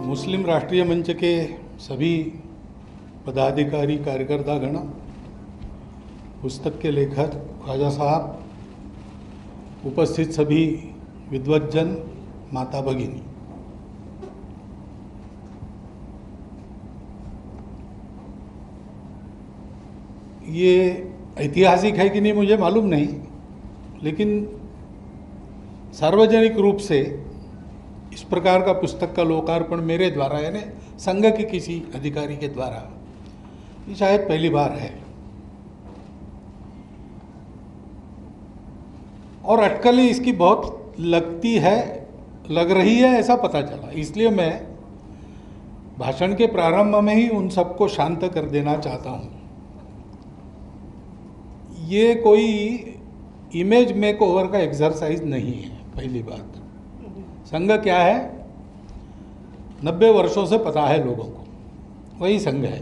मुस्लिम राष्ट्रीय मंच के सभी पदाधिकारी कार्यकर्तागण, पुस्तक के लेखक ख्वाजा साहब, उपस्थित सभी विद्वज्जन, माता भगिनी, ये ऐतिहासिक है कि नहीं मुझे मालूम नहीं, लेकिन सार्वजनिक रूप से इस प्रकार का पुस्तक का लोकार्पण मेरे द्वारा, यानी संघ के किसी अधिकारी के द्वारा, ये शायद पहली बार है। और अटकलें इसकी बहुत लग रही है ऐसा पता चला, इसलिए मैं भाषण के प्रारंभ में ही उन सबको शांत कर देना चाहता हूँ। ये कोई इमेज मेकओवर का एक्सरसाइज नहीं है। पहली बात, संघ क्या है 90 वर्षों से पता है लोगों को, वही संघ है।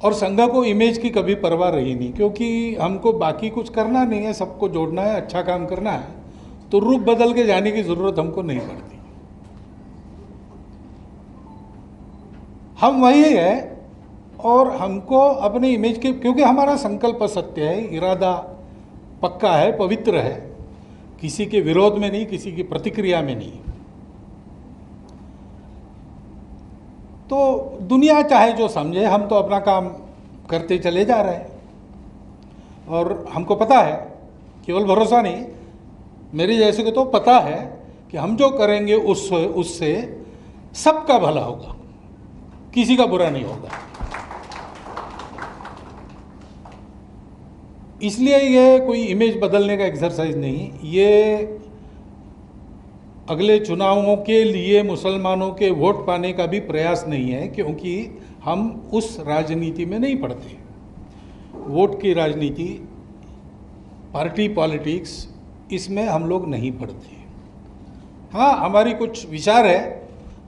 और संघ को इमेज की कभी परवाह रही नहीं, क्योंकि हमको बाकी कुछ करना नहीं है, सबको जोड़ना है, अच्छा काम करना है, तो रूप बदल के जाने की जरूरत हमको नहीं पड़ती। हम वही है और हमको अपने इमेज के, क्योंकि हमारा संकल्प सत्य है, इरादा पक्का है, पवित्र है, किसी के विरोध में नहीं, किसी की प्रतिक्रिया में नहीं। तो दुनिया चाहे जो समझे, हम तो अपना काम करते चले जा रहे हैं। और हमको पता है, केवल भरोसा नहीं, मेरे जैसे को तो पता है कि हम जो करेंगे उससे सबका भला होगा, किसी का बुरा नहीं होगा। इसलिए ये कोई इमेज बदलने का एक्सरसाइज नहीं, ये अगले चुनावों के लिए मुसलमानों के वोट पाने का भी प्रयास नहीं है, क्योंकि हम उस राजनीति में नहीं पड़ते। वोट की राजनीति, पार्टी पॉलिटिक्स, इसमें हम लोग नहीं पड़ते। हाँ, हमारी कुछ विचार है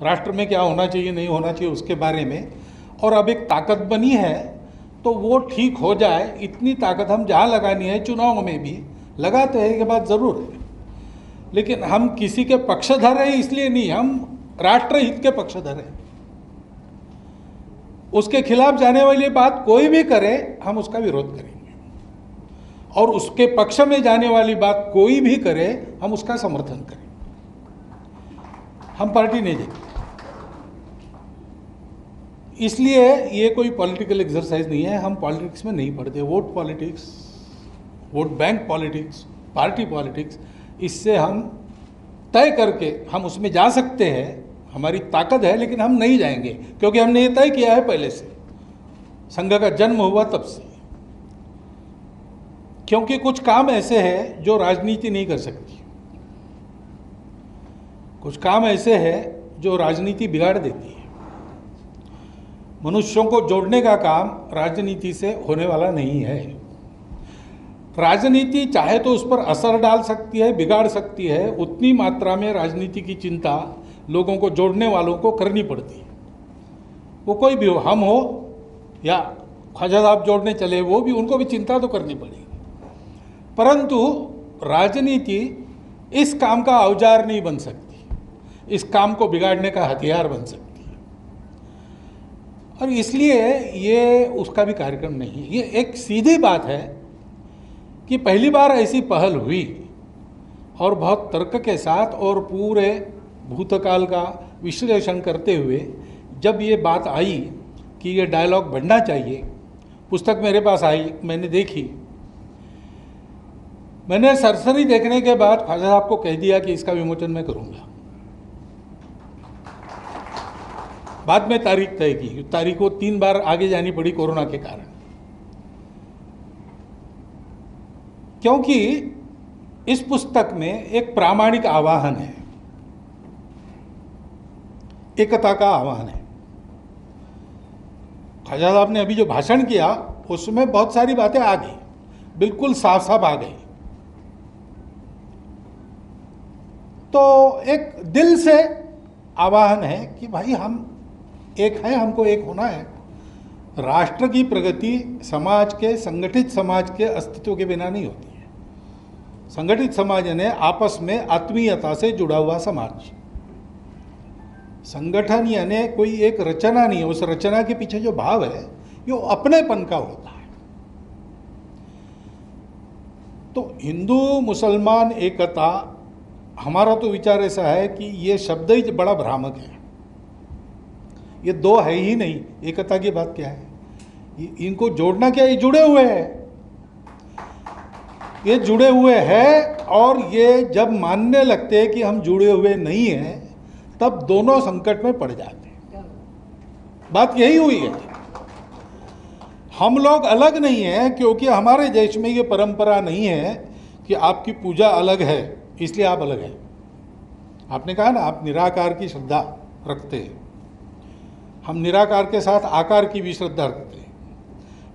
राष्ट्र में क्या होना चाहिए, नहीं होना चाहिए, उसके बारे में, और अब एक ताकत बनी है तो वो ठीक हो जाए, इतनी ताकत हम जहाँ लगानी है, चुनाव में भी लगाते हैं, ये बात ज़रूर है। लेकिन हम किसी के पक्षधर हैं इसलिए नहीं, हम राष्ट्रहित के पक्षधर हैं। उसके खिलाफ जाने वाली बात कोई भी करे, हम उसका विरोध करेंगे, और उसके पक्ष में जाने वाली बात कोई भी करे, हम उसका समर्थन करेंगे। हम पार्टी नहीं देखते। इसलिए ये कोई पॉलिटिकल एक्सरसाइज नहीं है, हम पॉलिटिक्स में नहीं पढ़ते। Vote politics, vote bank politics, party politics, इससे हम तय करके हम उसमें जा सकते हैं, हमारी ताकत है, लेकिन हम नहीं जाएंगे, क्योंकि हमने ये तय किया है पहले से, संघ का जन्म हुआ तब से। क्योंकि कुछ काम ऐसे हैं जो राजनीति नहीं कर सकती, कुछ काम ऐसे हैं जो राजनीति बिगाड़ देती है। मनुष्यों को जोड़ने का काम राजनीति से होने वाला नहीं है। राजनीति चाहे तो उस पर असर डाल सकती है, बिगाड़ सकती है, उतनी मात्रा में राजनीति की चिंता लोगों को जोड़ने वालों को करनी पड़ती है। वो कोई भी हो, हम हो या ख्वाजा साहब जोड़ने चले, वो भी, उनको भी चिंता तो करनी पड़ेगी। परंतु राजनीति इस काम का औजार नहीं बन सकती, इस काम को बिगाड़ने का हथियार बन सकती है। और इसलिए ये उसका भी कार्यक्रम नहीं है। ये एक सीधी बात है कि पहली बार ऐसी पहल हुई, और बहुत तर्क के साथ और पूरे भूतकाल का विश्लेषण करते हुए जब ये बात आई कि ये डायलॉग बढ़ना चाहिए, पुस्तक मेरे पास आई, मैंने देखी। मैंने सरसरी देखने के बाद ख्वाजा साहब को कह दिया कि इसका विमोचन मैं करूँगा। बाद में तारीख तय की, तारीख को 3 बार आगे जानी पड़ी कोरोना के कारण, क्योंकि इस पुस्तक में एक प्रामाणिक आह्वान है, एकता का आह्वान है। ख्वाजा साहब ने अभी जो भाषण किया उसमें बहुत सारी बातें आ गई, बिल्कुल साफ साफ आ गई। तो एक दिल से आह्वान है कि भाई हम एक है, हमको एक होना है। राष्ट्र की प्रगति समाज के, संगठित समाज के अस्तित्व के बिना नहीं होती है। संगठित समाज ने आपस में आत्मीयता से जुड़ा हुआ समाज, संगठन यानी कोई एक रचना नहीं है, उस रचना के पीछे जो भाव है ये अपनेपन का होता है। तो हिंदू मुसलमान एकता, हमारा तो विचार ऐसा है कि ये शब्द ही बड़ा भ्रामक है। ये दो है ही नहीं, एकता की बात क्या है? इनको जोड़ना क्या, ये जुड़े हुए हैं, ये जुड़े हुए हैं। और ये जब मानने लगते हैं कि हम जुड़े हुए नहीं हैं, तब दोनों संकट में पड़ जाते हैं। बात यही हुई है। हम लोग अलग नहीं हैं क्योंकि हमारे देश में ये परंपरा नहीं है कि आपकी पूजा अलग है इसलिए आप अलग हैं। आपने कहा ना, आप निराकार की श्रद्धा रखते हैं, हम निराकार के साथ आकार की भी श्रद्धा रखते हैं।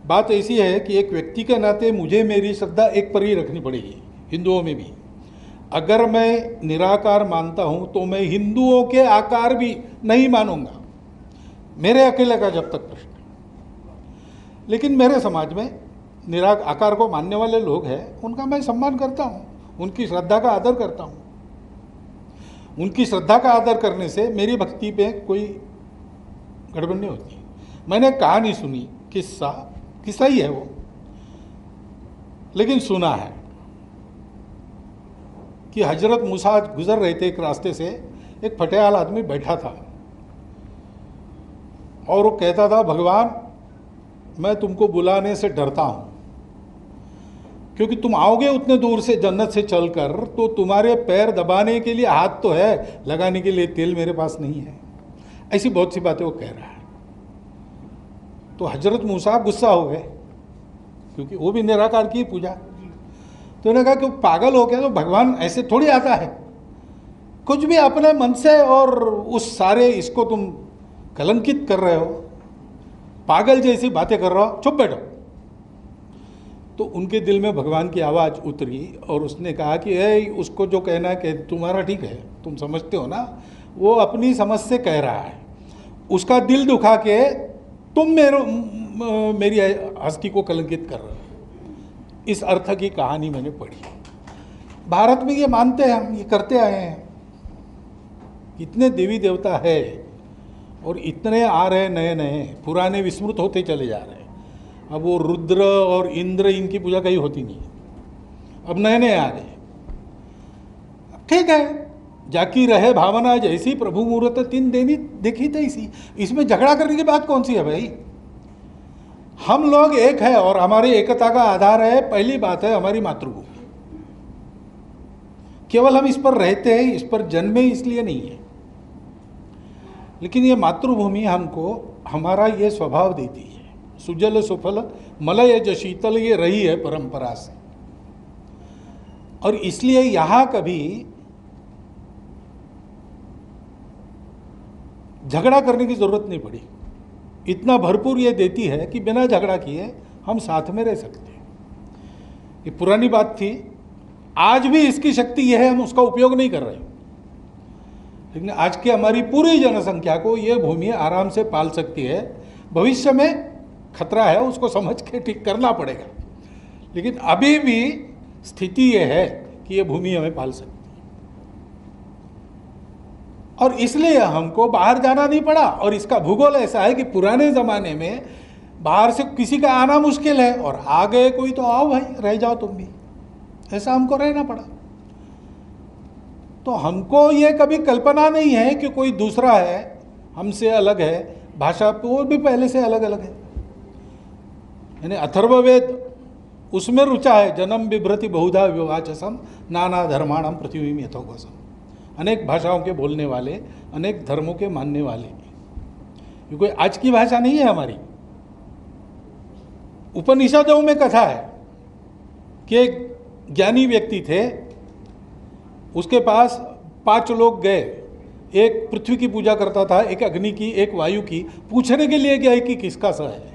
बात ऐसी है कि एक व्यक्ति के नाते मुझे मेरी श्रद्धा एक पर ही रखनी पड़ेगी, हिंदुओं में भी। अगर मैं निराकार मानता हूं तो मैं हिंदुओं के आकार भी नहीं मानूंगा, मेरे अकेले का जब तक प्रश्न। लेकिन मेरे समाज में आकार को मानने वाले लोग हैं, उनका मैं सम्मान करता हूं, उनकी श्रद्धा का आदर करता हूं। उनकी श्रद्धा का आदर करने से मेरी भक्ति पे कोई गड़बड़ नहीं होती। मैंने कहानी सुनी, किस्सा ही है वो, लेकिन सुना है कि हजरत मूसा गुजर रहे थे एक रास्ते से, एक फटेहाल आदमी बैठा था और वो कहता था, भगवान मैं तुमको बुलाने से डरता हूं क्योंकि तुम आओगे उतने दूर से जन्नत से चलकर, तो तुम्हारे पैर दबाने के लिए हाथ तो है, लगाने के लिए तेल मेरे पास नहीं है। ऐसी बहुत सी बातें वो कह रहा है। तो हजरत मूसा गुस्सा हो गए क्योंकि वो भी निराकार की पूजा। तो उन्होंने कहा कि पागल हो गया, तो भगवान ऐसे थोड़ी आता है, कुछ भी अपने मन से, और उस सारे इसको तुम कलंकित कर रहे हो, पागल जैसी बातें कर रहे हो, चुप बैठो। तो उनके दिल में भगवान की आवाज़ उतरी और उसने कहा कि उसको जो कहना है कि तुम्हारा ठीक है, तुम समझते हो ना, वो अपनी समझ से कह रहा है, उसका दिल दुखा के तुम मेरी हस्ती को कलंकित कर रहे हो। इस अर्थ की कहानी मैंने पढ़ी। भारत में ये मानते हैं, हम ये करते आए हैं। इतने देवी देवता है और इतने आ रहे नए नए, पुराने विस्मृत होते चले जा रहे हैं। अब वो रुद्र और इंद्र, इनकी पूजा कहीं होती नहीं, अब नए नए आ गए। ठीक है, जाकी रहे भावना जैसी, प्रभु मुहूर्त तीन देनी देखी तैसी। इसमें झगड़ा करने की बात कौन सी है भाई? हम लोग एक है और हमारी एकता का आधार है, पहली बात है हमारी मातृभूमि। केवल हम इस पर रहते हैं, इस पर जन्मे इसलिए नहीं है, लेकिन ये मातृभूमि हमको हमारा ये स्वभाव देती है। सुजल सुफल मलय ज शीतल, ये रही है परंपरा से। और इसलिए यहां कभी झगड़ा करने की जरूरत नहीं पड़ी। इतना भरपूर ये देती है कि बिना झगड़ा किए हम साथ में रह सकते हैं। ये पुरानी बात थी, आज भी इसकी शक्ति यह है, हम उसका उपयोग नहीं कर रहे। लेकिन आज की हमारी पूरी जनसंख्या को ये भूमि आराम से पाल सकती है। भविष्य में खतरा है, उसको समझ के ठीक करना पड़ेगा, लेकिन अभी भी स्थिति यह है कि ये भूमि हमें पाल सकती है। और इसलिए हमको बाहर जाना नहीं पड़ा। और इसका भूगोल ऐसा है कि पुराने ज़माने में बाहर से किसी का आना मुश्किल है, और आ गए कोई तो आओ भाई, रह जाओ तुम भी, ऐसा हमको रहना पड़ा। तो हमको ये कभी कल्पना नहीं है कि कोई दूसरा है, हमसे अलग है। भाषा वो भी पहले से अलग अलग है। यानी अथर्ववेद उसमें रुचा है, जन्म बिभ्रति बहुधा विवाचसम नाना धर्माणम पृथ्वी यथोगसम। अनेक भाषाओं के बोलने वाले, अनेक धर्मों के मानने वाले। ये कोई आज की भाषा नहीं है हमारी। उपनिषदों में कथा है कि एक ज्ञानी व्यक्ति थे, उसके पास 5 लोग गए। एक पृथ्वी की पूजा करता था, एक अग्नि की, एक वायु की। पूछने के लिए गया कि किसका सा है।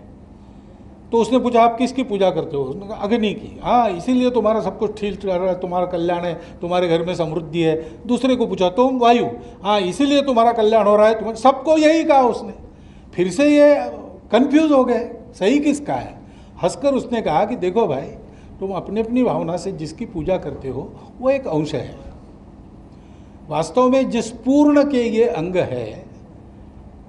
तो उसने पूछा, आप किसकी पूजा करते हो? उसने कहा अग्नि की। हाँ, इसीलिए तुम्हारा सब कुछ ठीक चल रहा है, तुम्हारा कल्याण है, तुम्हारे घर में समृद्धि है। दूसरे को पूछा, तुम वायु। हाँ, इसीलिए तुम्हारा कल्याण हो रहा है। सबको यही कहा उसने। फिर से ये कंफ्यूज हो गए, सही किसका है? हंसकर उसने कहा कि देखो भाई, तुम अपनी अपनी भावना से जिसकी पूजा करते हो वो एक अंश है। वास्तव में जिस पूर्ण के ये अंग है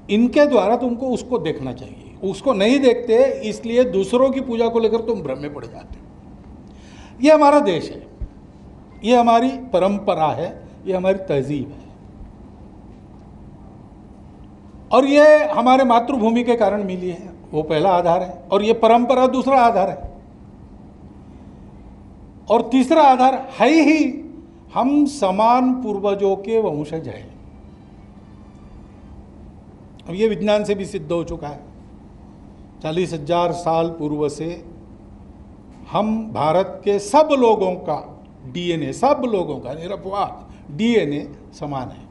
इनके द्वारा तुमको उसको देखना चाहिए। उसको नहीं देखते, इसलिए दूसरों की पूजा को लेकर तुम भ्रम में पड़ जाते हो। ये हमारा देश है, ये हमारी परंपरा है, ये हमारी तहजीब है, और ये हमारे मातृभूमि के कारण मिली है, वो पहला आधार है। और ये परंपरा दूसरा आधार है। और तीसरा आधार है ही, हम समान पूर्वजों के वंशज हैं। अब ये विज्ञान से भी सिद्ध हो चुका है। 40,000 साल पूर्व से हम भारत के सब लोगों का डीएनए, सब लोगों का निरपवाद डीएनए समान है।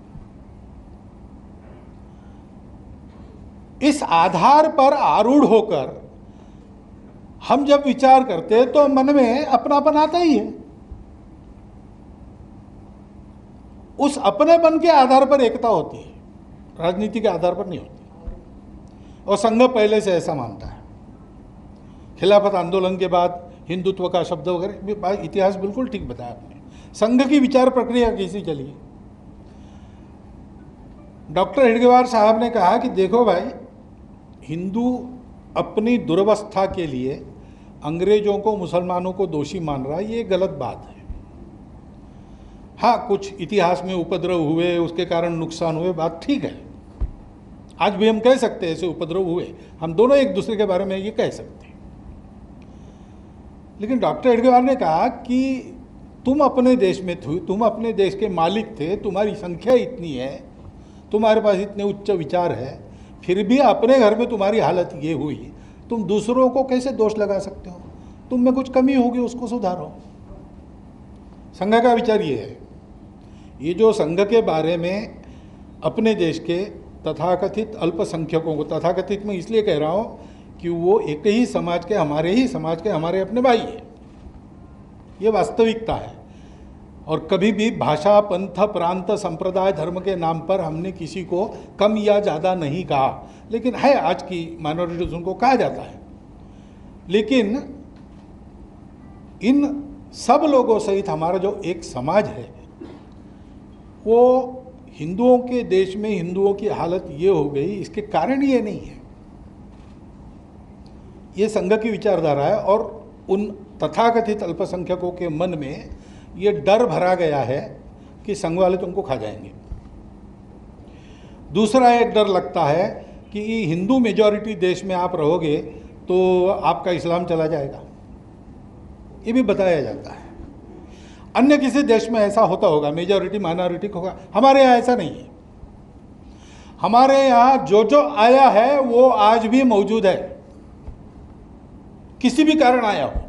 इस आधार पर आरूढ़ होकर हम जब विचार करते हैं तो मन में अपनापन आता ही है। उस अपनेपन के आधार पर एकता होती है, राजनीति के आधार पर नहीं होती। और संघ पहले से ऐसा मानता है। खिलाफत आंदोलन के बाद हिंदुत्व का शब्द वगैरह, इतिहास बिल्कुल ठीक बताया आपने। संघ की विचार प्रक्रिया कैसी चली? डॉक्टर हेडगेवार साहब ने कहा कि देखो भाई, हिंदू अपनी दुर्वस्था के लिए अंग्रेजों को, मुसलमानों को दोषी मान रहा है, ये गलत बात है। हाँ, कुछ इतिहास में उपद्रव हुए, उसके कारण नुकसान हुए, बात ठीक है। आज भी हम कह सकते हैं ऐसे उपद्रव हुए, हम दोनों एक दूसरे के बारे में ये कह सकते हैं। लेकिन डॉक्टर हेडगेवार ने कहा कि तुम अपने देश में थे, तुम अपने देश के मालिक थे, तुम्हारी संख्या इतनी है, तुम्हारे पास इतने उच्च विचार है, फिर भी अपने घर में तुम्हारी हालत ये हुई, तुम दूसरों को कैसे दोष लगा सकते हो? तुम में कुछ कमी होगी, उसको सुधारो। संघ का विचार ये है। ये जो संघ के बारे में अपने देश के तथाकथित अल्पसंख्यकों को, तथाकथित में इसलिए कह रहा हूँ कि वो एक ही समाज के, हमारे ही समाज के, हमारे अपने भाई है, ये वास्तविकता है। और कभी भी भाषा, पंथ, प्रांत, संप्रदाय, धर्म के नाम पर हमने किसी को कम या ज़्यादा नहीं कहा, लेकिन है आज की माइनॉरिटीज, उनको कहा जाता है। लेकिन इन सब लोगों सहित हमारा जो एक समाज है, वो हिंदुओं के देश में हिंदुओं की हालत ये हो गई, इसके कारण ये नहीं है। ये संघ की विचारधारा है, और उन तथाकथित अल्पसंख्यकों के मन में ये डर भरा गया है कि संघ वाले तुमको खा जाएंगे। दूसरा एक डर लगता है कि हिंदू मेजॉरिटी देश में आप रहोगे तो आपका इस्लाम चला जाएगा, ये भी बताया जाता है। अन्य किसी देश में ऐसा होता होगा, मेजॉरिटी माइनॉरिटी होगा, हमारे यहाँ ऐसा नहीं है। हमारे यहाँ जो जो आया है वो आज भी मौजूद है, किसी भी कारण आया हो,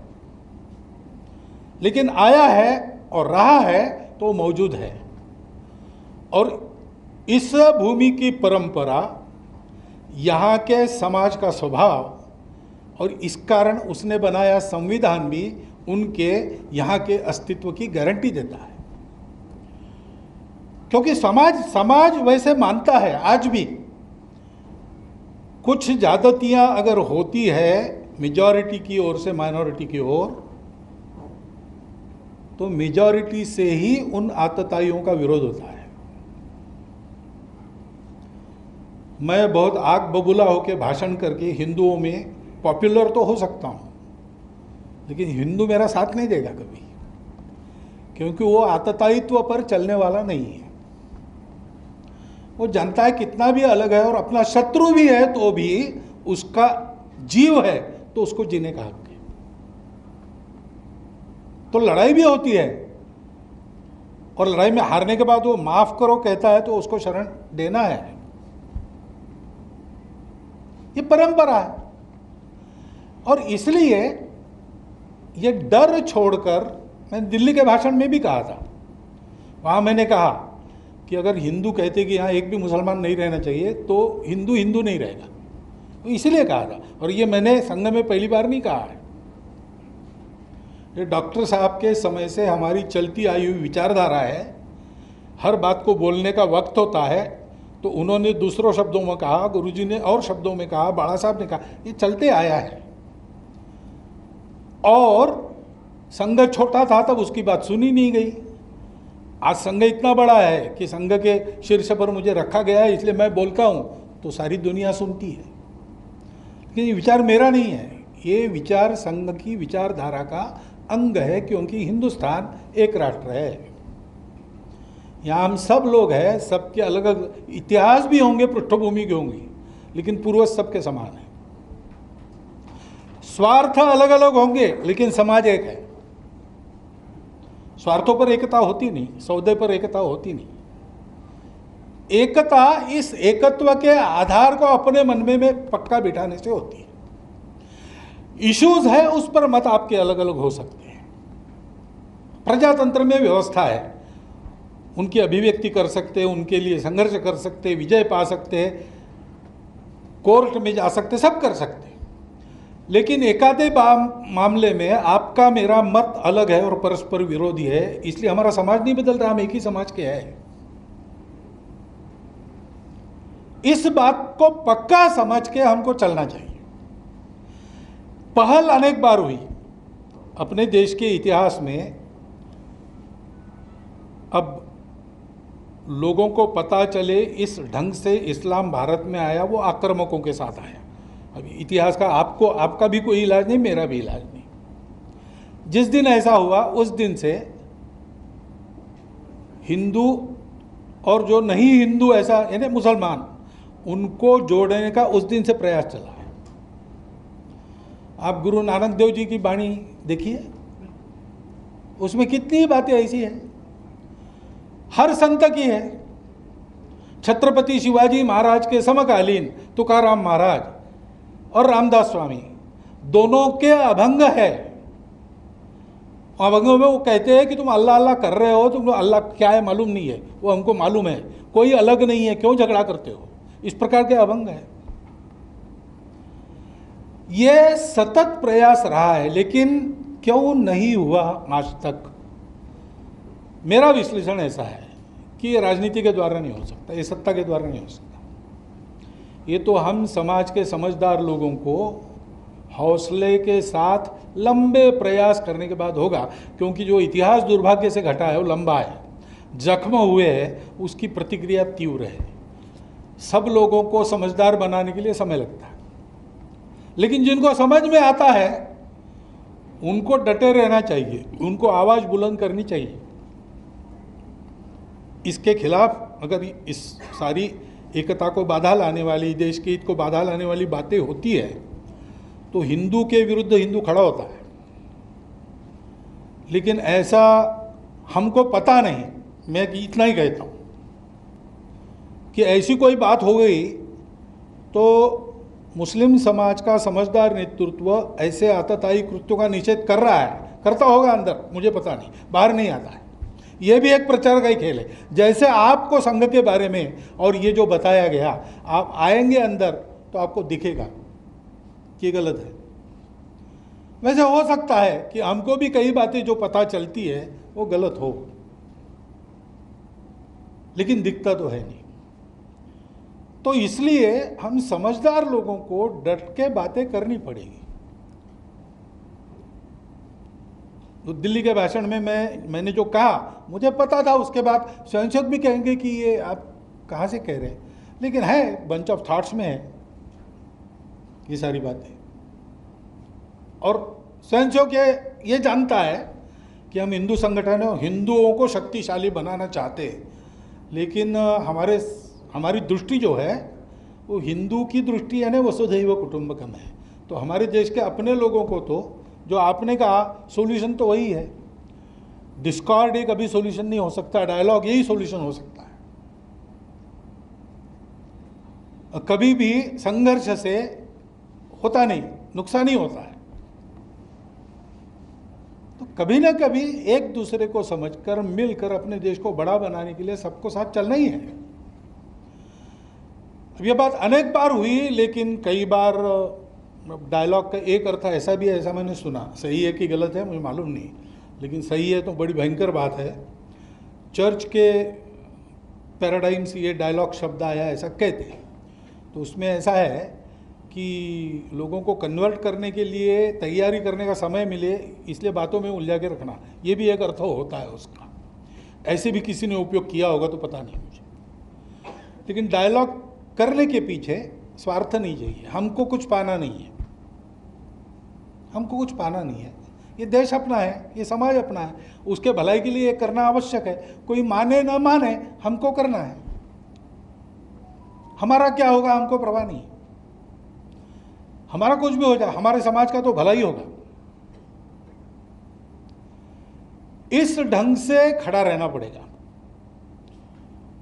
लेकिन आया है और रहा है तो मौजूद है। और इस भूमि की परंपरा, यहाँ के समाज का स्वभाव और इस कारण उसने बनाया संविधान भी उनके यहाँ के अस्तित्व की गारंटी देता है। क्योंकि समाज वैसे मानता है आज भी। कुछ ज्यादतियां अगर होती है मेजॉरिटी की ओर से माइनॉरिटी की ओर, तो मेजॉरिटी से ही उन आतताइयों का विरोध होता है। मैं बहुत आग बबूला होकर भाषण करके हिंदुओं में पॉपुलर तो हो सकता हूं, लेकिन हिंदू मेरा साथ नहीं देगा कभी, क्योंकि वो आततायित्व पर चलने वाला नहीं है। वो जानता है कितना भी अलग है और अपना शत्रु भी है तो भी उसका जीव है तो उसको जीने का हक है। तो लड़ाई भी होती है, और लड़ाई में हारने के बाद वो माफ करो कहता है तो उसको शरण देना है। ये परंपरा है। और इसलिए ये डर छोड़कर, मैंने दिल्ली के भाषण में भी कहा था, वहां मैंने कहा कि अगर हिंदू कहते कि यहाँ एक भी मुसलमान नहीं रहना चाहिए तो हिंदू हिंदू नहीं रहेगा, तो इसलिए कहा था। और ये मैंने संघ में पहली बार नहीं कहा है, ये डॉक्टर साहब के समय से हमारी चलती आई हुई विचारधारा है। हर बात को बोलने का वक्त होता है तो उन्होंने दूसरों शब्दों में कहा, गुरुजी ने और शब्दों में कहा, बाड़ा साहब ने कहा, ये चलते आया है। और संघ छोटा था तब उसकी बात सुनी नहीं गई। आज संघ इतना बड़ा है कि संघ के शीर्ष पर मुझे रखा गया है, इसलिए मैं बोलता हूँ तो सारी दुनिया सुनती है। लेकिन ये विचार मेरा नहीं है, ये विचार संघ की विचारधारा का अंग है, क्योंकि हिंदुस्तान एक राष्ट्र है। यहाँ हम सब लोग हैं, सबके अलग अलग इतिहास भी होंगे, पृष्ठभूमि के होंगी, लेकिन पूर्वज सबके समान है। स्वार्थ अलग अलग होंगे, लेकिन समाज एक है। स्वार्थों पर एकता होती नहीं, सौदे पर एकता होती नहीं। एकता इस एकत्व के आधार को अपने मन में पक्का बिठाने से होती है। इश्यूज है, उस पर मत आपके अलग अलग हो सकते हैं। प्रजातंत्र में व्यवस्था है, उनकी अभिव्यक्ति कर सकते हैं, उनके लिए संघर्ष कर सकते हैं, विजय पा सकते हैं, कोर्ट में जा सकते, सब कर सकते हैं। लेकिन एकाधे मामले में आपका मेरा मत अलग है और परस्पर विरोधी है, इसलिए हमारा समाज नहीं बदल रहा, हम एक ही समाज के हैं। इस बात को पक्का समझ के हमको चलना चाहिए। पहल अनेक बार हुई अपने देश के इतिहास में। अब लोगों को पता चले इस ढंग से इस्लाम भारत में आया, वो आक्रामकों के साथ आया। अभी इतिहास का आपका भी कोई इलाज नहीं, मेरा भी इलाज नहीं। जिस दिन ऐसा हुआ उस दिन से हिंदू और जो नहीं हिंदू, ऐसा यानी मुसलमान, उनको जोड़ने का उस दिन से प्रयास चला है। आप गुरु नानक देव जी की वाणी देखिए, उसमें कितनी बातें ऐसी हैं, हर संत की है। छत्रपति शिवाजी महाराज के समकालीन तुकाराम महाराज और रामदास स्वामी दोनों के अभंग है। अभंगों में वो कहते हैं कि तुम अल्लाह अल्लाह कर रहे हो, तुमको अल्लाह क्या है मालूम नहीं है, वो हमको मालूम है, कोई अलग नहीं है, क्यों झगड़ा करते हो। इस प्रकार के अभंग है। ये सतत प्रयास रहा है, लेकिन क्यों नहीं हुआ आज तक। मेरा विश्लेषण ऐसा है कि ये राजनीति के द्वारा नहीं हो सकता, ये सत्ता के द्वारा नहीं हो सकता। ये तो हम समाज के समझदार लोगों को हौसले के साथ लंबे प्रयास करने के बाद होगा, क्योंकि जो इतिहास दुर्भाग्य से घटा है वो लंबा है, जख्म हुए हैं, उसकी प्रतिक्रिया तीव्र है। सब लोगों को समझदार बनाने के लिए समय लगता है, लेकिन जिनको समझ में आता है उनको डटे रहना चाहिए, उनको आवाज़ बुलंद करनी चाहिए। इसके खिलाफ अगर इस सारी एकता को बाधा लाने वाली, देश के हित को बाधा लाने वाली बातें होती है, तो हिंदू के विरुद्ध हिंदू खड़ा होता है। लेकिन ऐसा हमको पता नहीं, मैं इतना ही कहता हूँ कि ऐसी कोई बात हो गई तो मुस्लिम समाज का समझदार नेतृत्व ऐसे आतताई कृत्यों का निषेध कर रहा है, करता होगा अंदर, मुझे पता नहीं, बाहर नहीं आता है। यह भी एक प्रचार का ही खेल है। जैसे आपको संघ के बारे में और ये जो बताया गया, आप आएंगे अंदर तो आपको दिखेगा कि गलत है। वैसे हो सकता है कि हमको भी कई बातें जो पता चलती है वो गलत हो, लेकिन दिखता तो है नहीं। तो इसलिए हम समझदार लोगों को डट के बातें करनी पड़ेगी। तो दिल्ली के भाषण में मैंने जो कहा, मुझे पता था, उसके बाद स्वयंसेवक भी कहेंगे कि ये आप कहाँ से कह रहे हैं, लेकिन है बंच ऑफ थॉट्स में है ये सारी बातें। और स्वयंसेवक ये जानता है कि हम हिंदू संगठन है, हिंदुओं को शक्तिशाली बनाना चाहते हैं, लेकिन हमारी दृष्टि जो है वो हिंदू की दृष्टि है ना, वसुधैव कुटुंबकम है। तो हमारे देश के अपने लोगों को तो जो आपने कहा सॉल्यूशन तो वही है। डिस्कॉर्ड एक अभी सॉल्यूशन नहीं हो सकता, डायलॉग यही सॉल्यूशन हो सकता है। कभी भी संघर्ष से होता नहीं, नुकसान ही होता है। तो कभी ना कभी एक दूसरे को समझकर मिलकर अपने देश को बड़ा बनाने के लिए सबको साथ चलना ही है। अब ये बात अनेक बार हुई, लेकिन कई बार डायलॉग का एक अर्थ ऐसा भी है, ऐसा मैंने सुना, सही है कि गलत है मुझे मालूम नहीं, लेकिन सही है तो बड़ी भयंकर बात है। चर्च के पैराडाइम से ये डायलॉग शब्द आया, ऐसा कहते हैं। तो उसमें ऐसा है कि लोगों को कन्वर्ट करने के लिए तैयारी करने का समय मिले, इसलिए बातों में उलझा के रखना, ये भी एक अर्थ होता है उसका। ऐसे भी किसी ने उपयोग किया होगा तो पता नहीं मुझे, लेकिन डायलॉग करने के पीछे स्वार्थ नहीं चाहिए, हमको कुछ पाना नहीं है, हमको कुछ पाना नहीं है। ये देश अपना है, ये समाज अपना है, उसके भलाई के लिए ये करना आवश्यक है। कोई माने ना माने, हमको करना है। हमारा क्या होगा हमको परवाह नहीं, हमारा कुछ भी हो जाए, हमारे समाज का तो भला ही होगा। इस ढंग से खड़ा रहना पड़ेगा।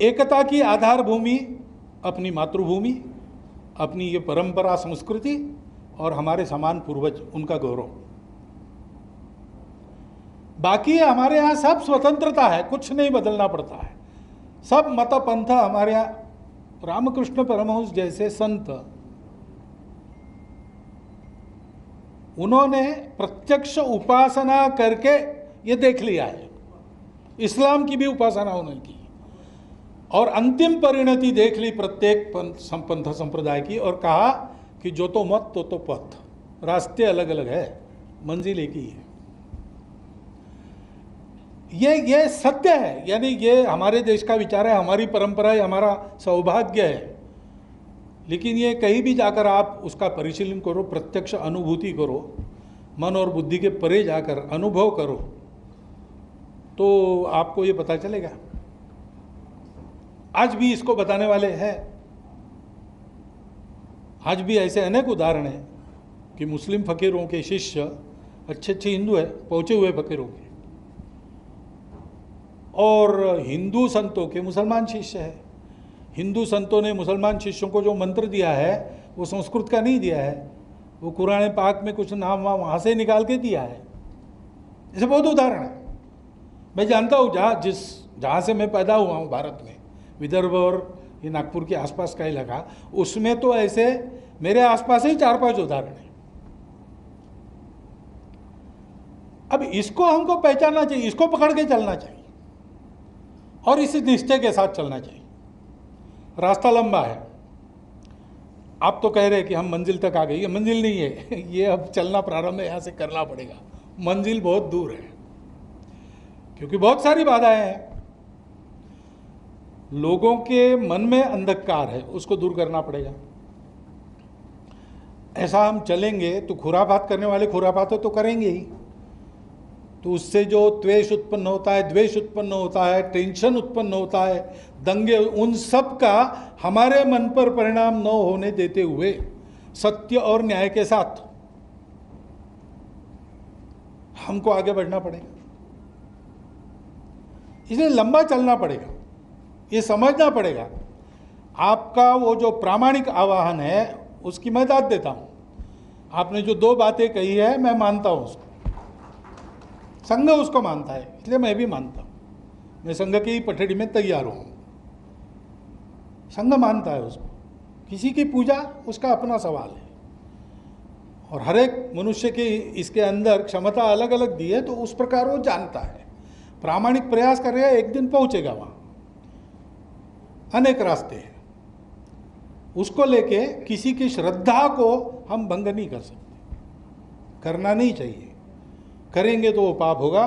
एकता की आधार भूमि अपनी मातृभूमि, अपनी ये परंपरा संस्कृति और हमारे समान पूर्वज, उनका गौरव। बाकी हमारे यहाँ सब स्वतंत्रता है, कुछ नहीं बदलना पड़ता है। सब मत पंथ हमारे यहाँ, रामकृष्ण परमहंस जैसे संत, उन्होंने प्रत्यक्ष उपासना करके ये देख लिया है। इस्लाम की भी उपासना उन्होंने की और अंतिम परिणति देख ली प्रत्येक पंथ संप्रदाय की, और कहा कि जो तो मत तो पथ, रास्ते अलग अलग है, मंजिल एक ही है। ये सत्य है, यानी ये हमारे देश का विचार है, हमारी परंपरा है, हमारा सौभाग्य है। लेकिन ये कहीं भी जाकर आप उसका परिशीलन करो, प्रत्यक्ष अनुभूति करो, मन और बुद्धि के परे जाकर अनुभव करो, तो आपको ये पता चलेगा। आज भी इसको बताने वाले हैं, आज भी ऐसे अनेक उदाहरण हैं कि मुस्लिम फकीरों के शिष्य अच्छे अच्छे हिंदू हैं, पहुंचे हुए फकीरों के, और हिंदू संतों के मुसलमान शिष्य हैं। हिंदू संतों ने मुसलमान शिष्यों को जो मंत्र दिया है वो संस्कृत का नहीं दिया है, वो कुरान पाक में कुछ नाम वहाँ से निकाल के दिया है। ऐसे बहुत उदाहरण है। मैं जानता हूँ जहाँ से मैं पैदा हुआ हूँ भारत में, विदर्भ और ये नागपुर के आसपास का इलाका, उसमें तो ऐसे मेरे आसपास ही 4-5 उदाहरण हैं। अब इसको हमको पहचानना चाहिए, इसको पकड़ के चलना चाहिए और इसी निश्चय के साथ चलना चाहिए। रास्ता लंबा है। आप तो कह रहे हैं कि हम मंजिल तक आ गए, ये मंजिल नहीं है, ये अब चलना प्रारंभ है, यहाँ से करना पड़ेगा। मंजिल बहुत दूर है, क्योंकि बहुत सारी बाधाएं हैं। लोगों के मन में अंधकार है, उसको दूर करना पड़ेगा। ऐसा हम चलेंगे तो खुरापात करने वाले खुरापात तो करेंगे ही, तो उससे जो त्वेष उत्पन्न होता है, द्वेष उत्पन्न होता है, टेंशन उत्पन्न होता है, दंगे, उन सब का हमारे मन पर परिणाम न होने देते हुए सत्य और न्याय के साथ हमको आगे बढ़ना पड़ेगा। इसलिए लंबा चलना पड़ेगा, ये समझना पड़ेगा। आपका वो जो प्रामाणिक आह्वान है उसकी मैं दाद देता हूँ। आपने जो 2 बातें कही है मैं मानता हूँ उसको, संघ उसको मानता है, इसलिए मैं भी मानता हूँ। मैं संघ की पठड़ी में तैयार हूँ। संघ मानता है उसको, किसी की पूजा उसका अपना सवाल है, और हर एक मनुष्य की इसके अंदर क्षमता अलग अलग दी है, तो उस प्रकार वो जानता है, प्रामाणिक प्रयास कर रहा है, एक दिन पहुंचेगा वहाँ। अनेक रास्ते हैं, उसको लेके किसी की श्रद्धा को हम भंग नहीं कर सकते, करना नहीं चाहिए। करेंगे तो वो पाप होगा,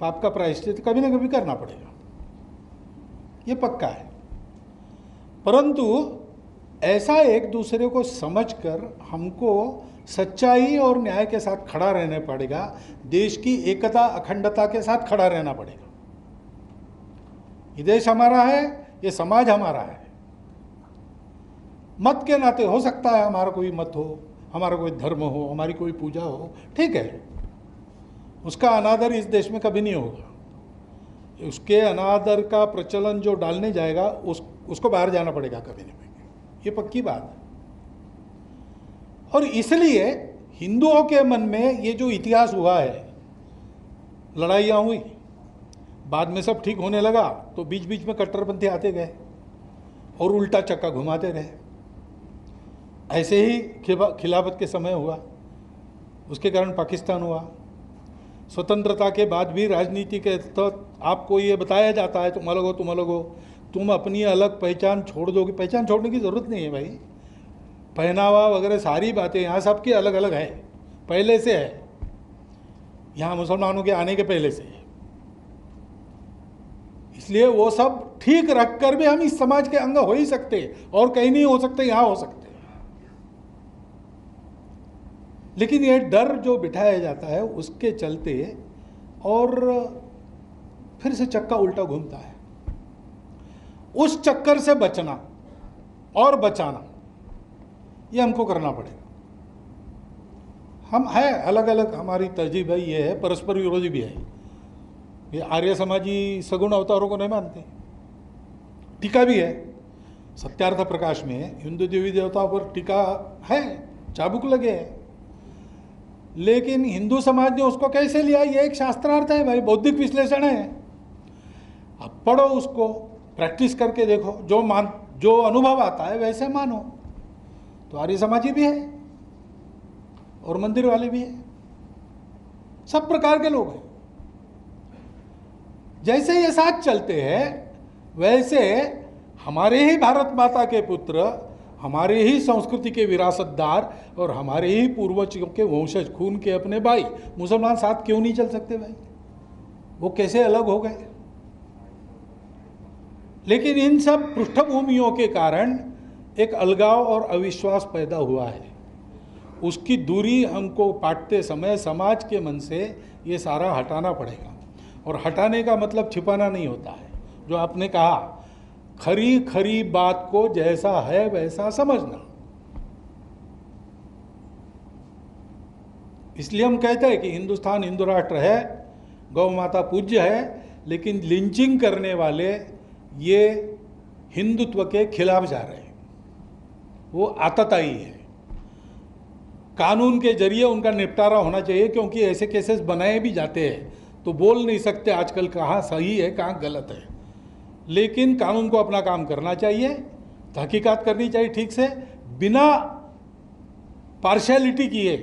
पाप का प्रायश्चित कभी ना कभी करना पड़ेगा, ये पक्का है। परंतु ऐसा एक दूसरे को समझकर हमको सच्चाई और न्याय के साथ खड़ा रहना पड़ेगा, देश की एकता अखंडता के साथ खड़ा रहना पड़ेगा। ये देश हमारा है, ये समाज हमारा है। मत के नाते हो सकता है हमारा कोई मत हो, हमारा कोई धर्म हो, हमारी कोई पूजा हो, ठीक है, उसका अनादर इस देश में कभी नहीं होगा। उसके अनादर का प्रचलन जो डालने जाएगा उसको बाहर जाना पड़ेगा कभी नहीं, ये पक्की बात है। और इसलिए हिंदुओं के मन में ये जो इतिहास हुआ है, लड़ाइयाँ हुई, बाद में सब ठीक होने लगा, तो बीच बीच में कट्टरपंथी आते गए और उल्टा चक्का घुमाते रहे। ऐसे ही खिलाफत के समय हुआ, उसके कारण पाकिस्तान हुआ। स्वतंत्रता के बाद भी राजनीति के तहत आपको ये बताया जाता है तुम अलग हो, तुम अलग हो, तुम अपनी अलग पहचान छोड़ दोगे। पहचान छोड़ने की ज़रूरत नहीं है भाई, पहनावा वगैरह सारी बातें यहाँ सबकी अलग अलग है, पहले से है, यहाँ मुसलमानों के आने के पहले से है। इसलिए वो सब ठीक रखकर भी हम इस समाज के अंग हो ही सकते, और कहीं नहीं हो सकते, यहां हो सकते। लेकिन ये डर जो बिठाया जाता है उसके चलते और फिर से चक्का उल्टा घूमता है। उस चक्कर से बचना और बचाना ये हमको करना पड़ेगा। हम है अलग अलग, हमारी तरजीह भाई ये है, परस्पर विरोधी भी है। ये आर्य समाजी सगुण अवतारों को नहीं मानते, टीका भी है। सत्यार्थ प्रकाश में हिंदू देवी देवताओं पर टीका है, चाबुक लगे है। लेकिन हिंदू समाज ने उसको कैसे लिया, ये एक शास्त्रार्थ है भाई, बौद्धिक विश्लेषण है। अब पढ़ो उसको, प्रैक्टिस करके देखो, जो अनुभव आता है वैसे मानो। तो आर्य समाजी भी है और मंदिर वाले भी है, सब प्रकार के लोग हैं। जैसे ये साथ चलते हैं वैसे हमारे ही भारत माता के पुत्र, हमारे ही संस्कृति के विरासतदार और हमारे ही पूर्वजों के वंशज, खून के अपने भाई मुसलमान साथ क्यों नहीं चल सकते भाई? वो कैसे अलग हो गए? लेकिन इन सब पृष्ठभूमियों के कारण एक अलगाव और अविश्वास पैदा हुआ है। उसकी दूरी हमको पाटते समय समाज के मन से ये सारा हटाना पड़ेगा। और हटाने का मतलब छिपाना नहीं होता है। जो आपने कहा, खरी खरी बात को जैसा है वैसा समझना। इसलिए हम कहते हैं कि हिंदुस्तान हिंदू राष्ट्र है, गौ माता पूज्य है, लेकिन लिंचिंग करने वाले ये हिंदुत्व के खिलाफ जा रहे हैं। वो आतताई है। कानून के जरिए उनका निपटारा होना चाहिए, क्योंकि ऐसे केसेस बनाए भी जाते हैं तो बोल नहीं सकते आजकल कहाँ सही है कहाँ गलत है। लेकिन कानून को अपना काम करना चाहिए, तहकीकात करनी चाहिए ठीक से, बिना पार्शियलिटी किए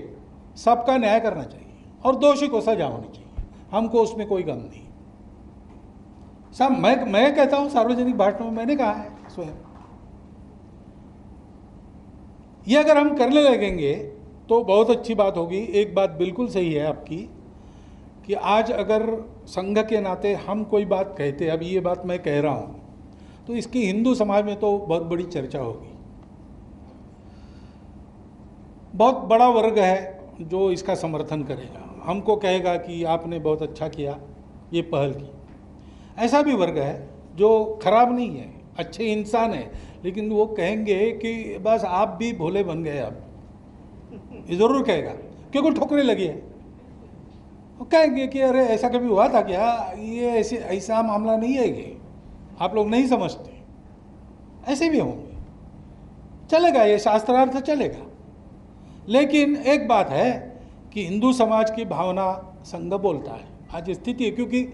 सबका न्याय करना चाहिए और दोषी को सजा होनी चाहिए। हमको उसमें कोई गम नहीं। सब मैं कहता हूँ, सार्वजनिक भाषणों में मैंने कहा है स्वयं। ये अगर हम करने लगेंगे तो बहुत अच्छी बात होगी। एक बात बिल्कुल सही है आपकी कि आज अगर संघ के नाते हम कोई बात कहते, अब ये बात मैं कह रहा हूँ, तो इसकी हिंदू समाज में तो बहुत बड़ी चर्चा होगी। बहुत बड़ा वर्ग है जो इसका समर्थन करेगा, हमको कहेगा कि आपने बहुत अच्छा किया, ये पहल की। ऐसा भी वर्ग है जो खराब नहीं है, अच्छे इंसान है, लेकिन वो कहेंगे कि बस आप भी भोले बन गए। अब ये ज़रूर कहेगा, क्योंकि ठोकरे लगी है। वो कहेंगे कि अरे ऐसा कभी हुआ था क्या, ये ऐसा मामला नहीं है, ये आप लोग नहीं समझते। ऐसे भी होंगे, चलेगा, ये शास्त्रार्थ चलेगा। लेकिन एक बात है कि हिंदू समाज की भावना संघ बोलता है। आज स्थिति है, क्योंकि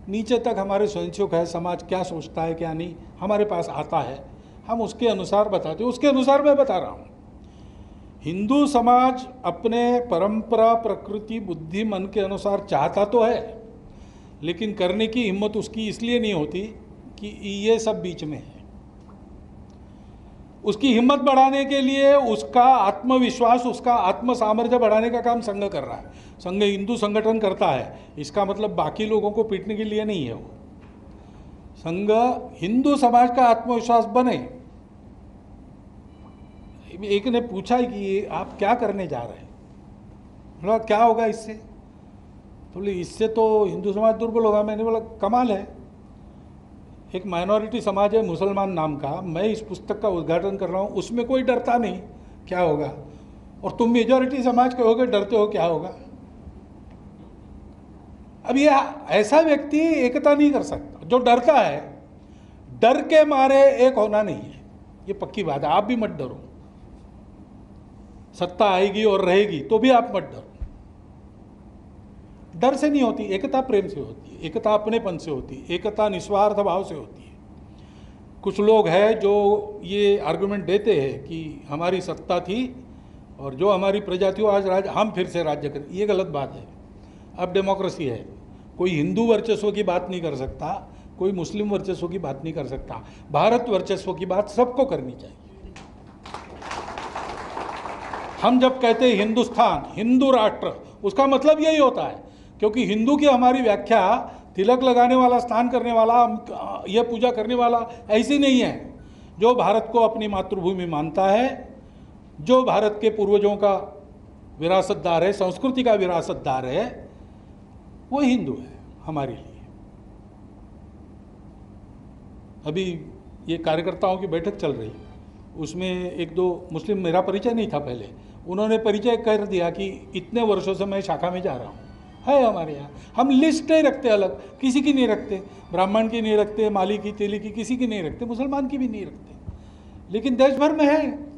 नीचे तक हमारे स्वयंसेवक है, समाज क्या सोचता है क्या नहीं हमारे पास आता है, हम उसके अनुसार बताते हैं। उसके अनुसार मैं बता रहा हूँ, हिंदू समाज अपने परंपरा, प्रकृति, बुद्धि, मन के अनुसार चाहता तो है, लेकिन करने की हिम्मत उसकी इसलिए नहीं होती कि ये सब बीच में है। उसकी हिम्मत बढ़ाने के लिए उसका आत्मविश्वास, उसका आत्म सामर्थ्य बढ़ाने का काम संघ कर रहा है। संघ हिंदू संगठन करता है, इसका मतलब बाकी लोगों को पीटने के लिए नहीं है। वो संघ हिंदू समाज का आत्मविश्वास बने। एक ने पूछा कि आप क्या करने जा रहे हैं, बोला क्या होगा इससे, तो बोले इससे तो हिंदू समाज दुर्बल होगा। मैंने बोला कमाल है, एक माइनॉरिटी समाज है मुसलमान नाम का, मैं इस पुस्तक का उद्घाटन कर रहा हूँ, उसमें कोई डरता नहीं, क्या होगा, और तुम मेजॉरिटी समाज के होगे डरते हो, क्या होगा। अब ये ऐसा व्यक्ति एकता नहीं कर सकता। जो डरता है, डर के मारे एक होना नहीं है, ये पक्की बात है। आप भी मत डरो, सत्ता आएगी और रहेगी तो भी आप मत डरो। डर से नहीं होती एकता, प्रेम से होती है, एकता अपनेपन से होती है, एकता निस्वार्थ भाव से होती है। कुछ लोग हैं जो ये आर्गुमेंट देते हैं कि हमारी सत्ता थी और जो हमारी प्रजा थी आज हम फिर से राज्य करें, ये गलत बात है। अब डेमोक्रेसी है, कोई हिंदू वर्चस्व की बात नहीं कर सकता, कोई मुस्लिम वर्चस्व की बात नहीं कर सकता। भारत वर्चस्व की बात सबको करनी चाहिए। हम जब कहते हैं हिंदुस्तान, हिंदू राष्ट्र, उसका मतलब यही होता है, क्योंकि हिंदू की हमारी व्याख्या तिलक लगाने वाला, स्नान करने वाला, यह पूजा करने वाला ऐसी नहीं है। जो भारत को अपनी मातृभूमि मानता है, जो भारत के पूर्वजों का विरासतदार है, संस्कृति का विरासतदार है, वो हिंदू है हमारे लिए। अभी ये कार्यकर्ताओं की बैठक चल रही, उसमें एक दो मुस्लिम, मेरा परिचय नहीं था पहले, उन्होंने परिचय कर दिया कि इतने वर्षों से मैं शाखा में जा रहा हूँ। है हमारे यहाँ, हम लिस्ट नहीं रखते, अलग किसी की नहीं रखते, ब्राह्मण की नहीं रखते, माली की, तेली की, किसी की नहीं रखते, मुसलमान की भी नहीं रखते, लेकिन देश भर में है।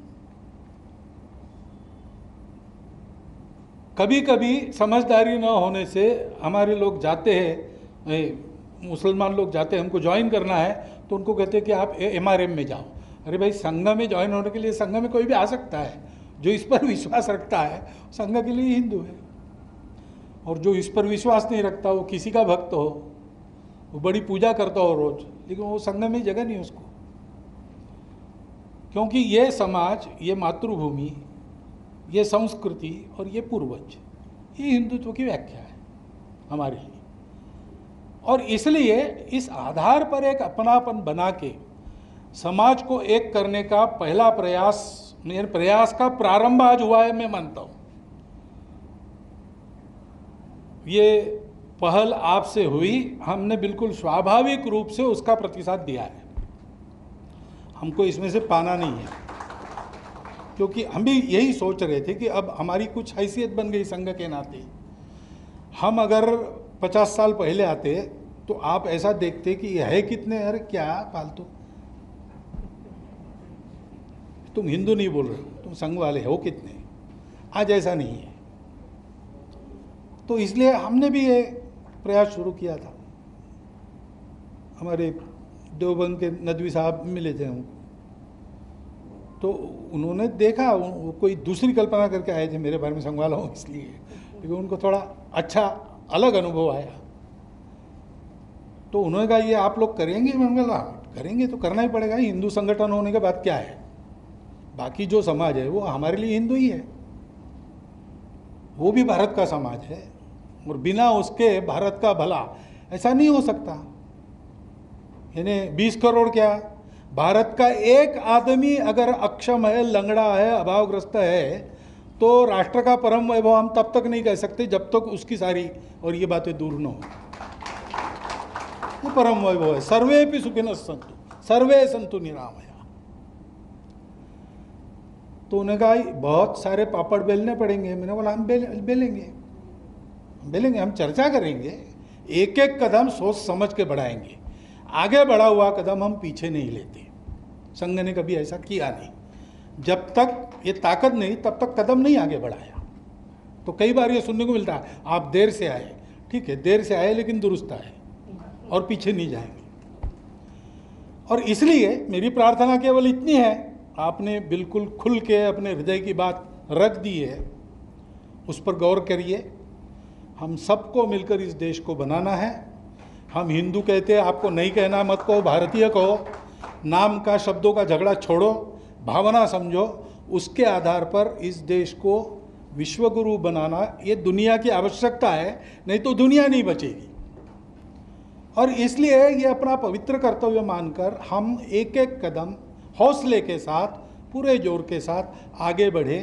कभी कभी समझदारी न होने से हमारे लोग जाते हैं, मुसलमान लोग जाते हैं, हमको ज्वाइन करना है तो उनको कहते हैं कि आप MRM में जाओ। अरे भाई, संघ में ज्वाइन होने के लिए संघ में कोई भी आ सकता है। जो इस पर विश्वास रखता है संघ के लिए हिंदू है, और जो इस पर विश्वास नहीं रखता वो किसी का भक्त हो, वो बड़ी पूजा करता हो रोज, लेकिन वो संघ में जगह नहीं उसको। क्योंकि ये समाज, ये मातृभूमि, ये संस्कृति और ये पूर्वज, ये हिंदुत्व की व्याख्या है हमारे लिए। और इसलिए इस आधार पर एक अपनापन बना के समाज को एक करने का पहला प्रयास, मेरे प्रयास का प्रारंभ आज हुआ है, मैं मानता हूँ। ये पहल आपसे हुई, हमने बिल्कुल स्वाभाविक रूप से उसका प्रतिसाद दिया है, हमको इसमें से पाना नहीं है, क्योंकि हम भी यही सोच रहे थे कि अब हमारी कुछ हैसियत बन गई संघ के नाते। हम अगर 50 साल पहले आते तो आप ऐसा देखते कि यह है कितने, अरे क्या फालतू, तुम हिंदू नहीं बोल रहे हो, तुम संघ वाले हो कितने। आज ऐसा नहीं है, तो इसलिए हमने भी ये प्रयास शुरू किया था। हमारे देवबंद के नदवी साहब मिले थे हमको, तो उन्होंने देखा, वो कोई दूसरी कल्पना करके आए थे मेरे बारे में, संघ वाला हूँ इसलिए, लेकिन उनको थोड़ा अच्छा अलग अनुभव आया। तो उन्होंने कहा ये आप लोग करेंगे? मैंने बोला करेंगे, तो करना ही पड़ेगा, हिंदू संगठन होने के बाद क्या है, बाकी जो समाज है वो हमारे लिए हिंदू ही है, वो भी भारत का समाज है, और बिना उसके भारत का भला ऐसा नहीं हो सकता। यानी 20 करोड़ क्या, भारत का एक आदमी अगर अक्षम है, लंगड़ा है, अभावग्रस्त है, तो राष्ट्र का परम वैभव हम तब तक नहीं कह सकते जब तक उसकी सारी और ये बातें दूर न हो। वो परम वैभव है, सर्वेपि सुखिनः सन्तु, सर्वे सन्तु निरामया। तो उन्होंने कहा बहुत सारे पापड़ बेलने पड़ेंगे। मैंने बोला हम बेलेंगे, हम चर्चा करेंगे, एक एक कदम सोच समझ के बढ़ाएंगे, आगे बढ़ा हुआ कदम हम पीछे नहीं लेते। संघ ने कभी ऐसा किया नहीं, जब तक ये ताकत नहीं तब तक कदम नहीं आगे बढ़ाया। तो कई बार ये सुनने को मिलता है आप देर से आए, ठीक है देर से आए लेकिन दुरुस्त आए और पीछे नहीं जाएंगे। और इसलिए मेरी प्रार्थना केवल इतनी है, आपने बिल्कुल खुल के अपने हृदय की बात रख दी है, उस पर गौर करिए। हम सबको मिलकर इस देश को बनाना है। हम हिंदू कहते हैं, आपको नहीं कहना मत कहो, भारतीय कहो, नाम का शब्दों का झगड़ा छोड़ो, भावना समझो। उसके आधार पर इस देश को विश्वगुरु बनाना ये दुनिया की आवश्यकता है, नहीं तो दुनिया नहीं बचेगी। और इसलिए ये अपना पवित्र कर्तव्य मानकर हम एक एक कदम हौसले के साथ, पूरे जोर के साथ आगे बढ़े।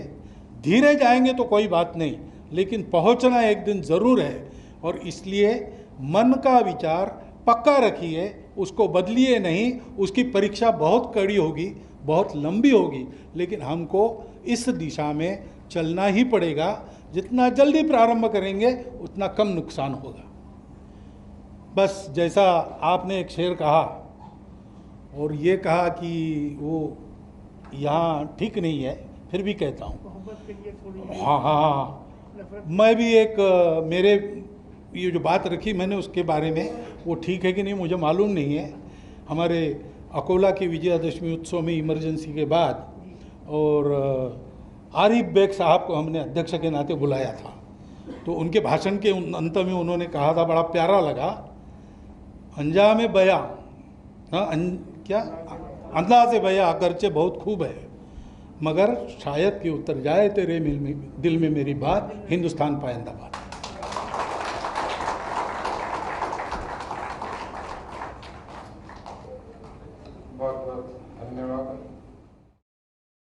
धीरे जाएंगे तो कोई बात नहीं, लेकिन पहुंचना एक दिन ज़रूर है। और इसलिए मन का विचार पक्का रखिए, उसको बदलिए नहीं। उसकी परीक्षा बहुत कड़ी होगी, बहुत लंबी होगी, लेकिन हमको इस दिशा में चलना ही पड़ेगा। जितना जल्दी प्रारंभ करेंगे उतना कम नुकसान होगा। बस जैसा आपने एक शेर कहा और ये कहा कि वो यहाँ ठीक नहीं है, फिर भी कहता हूँ हाँ, मैं भी एक मेरे ये जो बात रखी मैंने उसके बारे में, वो ठीक है कि नहीं मुझे मालूम नहीं है। हमारे अकोला की विजयादशमी उत्सव में इमरजेंसी के बाद और आरिफ बेग साहब को हमने अध्यक्ष के नाते बुलाया था, तो उनके भाषण के अंत में उन्होंने कहा था, बड़ा प्यारा लगा, अंजाम बया, हाँ क्या अंदाज़ बया अगरचे बहुत खूब है, मगर शायद कि उतर जाए तेरे दिल में मेरी बात, हिंदुस्तान पाइंदाबाद। बहुत बहुत धन्यवाद।